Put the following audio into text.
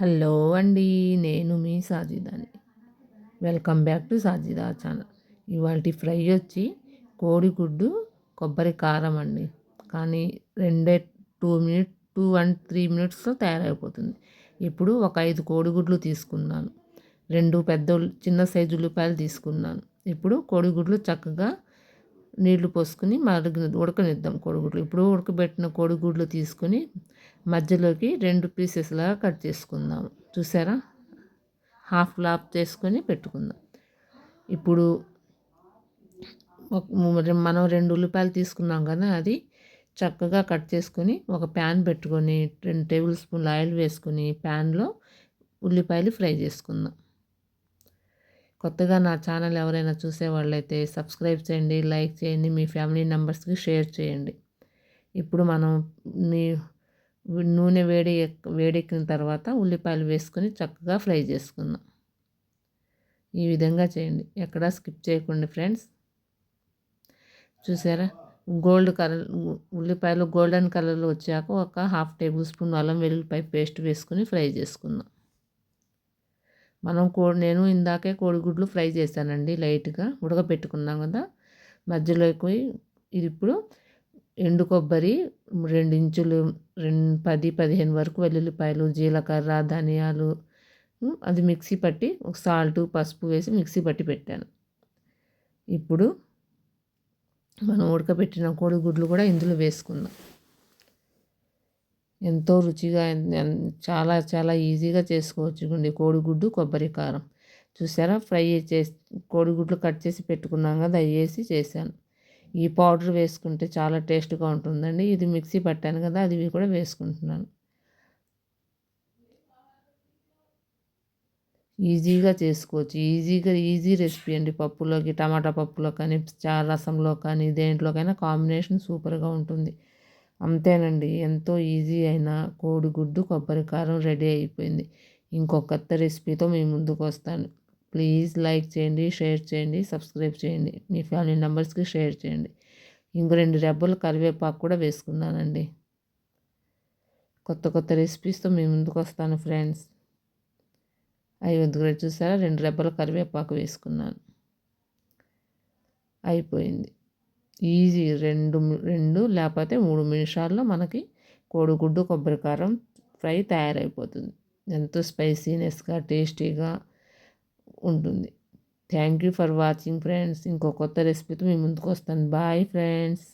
Hello అండి. నేను మీ సాజిదాని. Welcome back to Sajida channel. ఇవాల్టి ఫ్రై వచ్చి కోడిగుడ్డు కొబ్బరి కారం అండి. కానీ 2 మినిట్స్లో తయారైపోతుంది. ఇప్పుడు ఒక 5 కోడిగుడ్లు తీసుకున్నాను. 2 చిన్న సైజు ఉల్లిపాయలు తీసుకున్నాను. ఇప్పుడు కోడిగుడ్లు చక్కగా నీళ్లు పోసుకుని ఉడకనిద్దాం కోడిగుడ్లు. ఇప్పుడు ఉడకబెట్టిన కోడిగుడ్లు తీసుకుని మధ్యలోకి 2 పీసెస్లాగా కట్ చేసుకుందాం. చూసారా, హాఫ్ లాప్ చేసుకొని పెట్టుకుందాం. ఇప్పుడు మనం 2 ఉల్లిపాయలు తీసుకున్నాం కదా, అది చక్కగా కట్ చేసుకొని ఒక ప్యాన్ పెట్టుకొని 2 టేబుల్ స్పూన్ల ఆయిల్ వేసుకొని ప్యాన్లో ఉల్లిపాయలు ఫ్రై చేసుకుందాం. కొత్తగా నా ఛానల్ ఎవరైనా చూసేవాళ్ళైతే సబ్స్క్రైబ్ చేయండి, లైక్ చేయండి, మీ ఫ్యామిలీ మెంబర్స్కి షేర్ చేయండి. ఇప్పుడు మనం నూనె వేడెక్కిన తర్వాత ఉల్లిపాయలు వేసుకొని చక్కగా ఫ్రై చేసుకుందాం. ఈ విధంగా చేయండి, ఎక్కడా స్కిప్ చేయకండి ఫ్రెండ్స్. చూసారా, ఉల్లిపాయలు గోల్డెన్ కలర్లో వచ్చాక ఒక హాఫ్ టేబుల్ స్పూన్ అల్లం వెల్లుల్లిపాయ పేస్ట్ వేసుకొని ఫ్రై చేసుకుందాం. నేను ఇందాకే కోడిగుడ్లు ఫ్రై చేశానండి, లైట్గా ఉడకబెట్టుకున్నాం కదా. మధ్యలోకి ఇప్పుడు ఎండు కొబ్బరి 2 ఇంచులు 10-15 వరకు వెల్లుల్లిపాయలు, జీలకర్ర, ధనియాలు అది మిక్సీ పట్టి ఒక సాల్ట్, పసుపు వేసి మిక్సీ పట్టి పెట్టాను. ఇప్పుడు మనం ఉడకబెట్టిన కోడిగుడ్లు కూడా ఇందులో వేసుకుందాం. ఎంతో రుచిగా చాలా చాలా ఈజీగా చేసుకోవచ్చు కోడిగుడ్డు కొబ్బరి కారం. చూసారా, కోడిగుడ్లు కట్ చేసి పెట్టుకున్నాం కదా, అవి వేసి చేశాను. ఈ పౌడర్ వేసుకుంటే చాలా టేస్ట్గా ఉంటుందండి. ఇది మిక్సీ పట్టాను కదా, అది కూడా వేసుకుంటున్నాను. ఈజీగా చేసుకోవచ్చు, ఈజీ రెసిపీ అండి. పప్పులోకి, టమాటా పప్పులో కానీ, రసంలో కానీ, దేంట్లోకైనా కాంబినేషన్ సూపర్గా ఉంటుంది. అంతేనండి, ఎంతో ఈజీ అయిన కోడిగుడ్డు కొబ్బరి కారం రెడీ అయిపోయింది. ఇంకో కొత్త రెసిపీతో మీ ముందుకు వస్తాను. ప్లీజ్ లైక్ చేయండి, షేర్ చేయండి, సబ్స్క్రైబ్ చేయండి, మీ ఫ్యామిలీ మెంబర్స్కి షేర్ చేయండి. ఇంకో 2 రెబ్బలు కరివేపాకు కూడా వేసుకున్నానండి. కొత్త రెసిపీస్తో మీ ముందుకు వస్తాను ఫ్రెండ్స్. అవి చూసారా, 2 రెబ్బలు కరివేపాకు వేసుకున్నాను. అయిపోయింది. ఈజీ, 2 లేకపోతే 3 నిమిషాల్లో మనకి కోడిగుడ్డు కొబ్బరి కారం ఫ్రై తయారైపోతుంది. ఎంతో స్పైసీనెస్గా, టేస్టీగా ఉంటుంది. Thank you for watching friends. ఇంకో కొత్త రెసిపీతో మీ ముందుకు వస్తాను. Bye friends.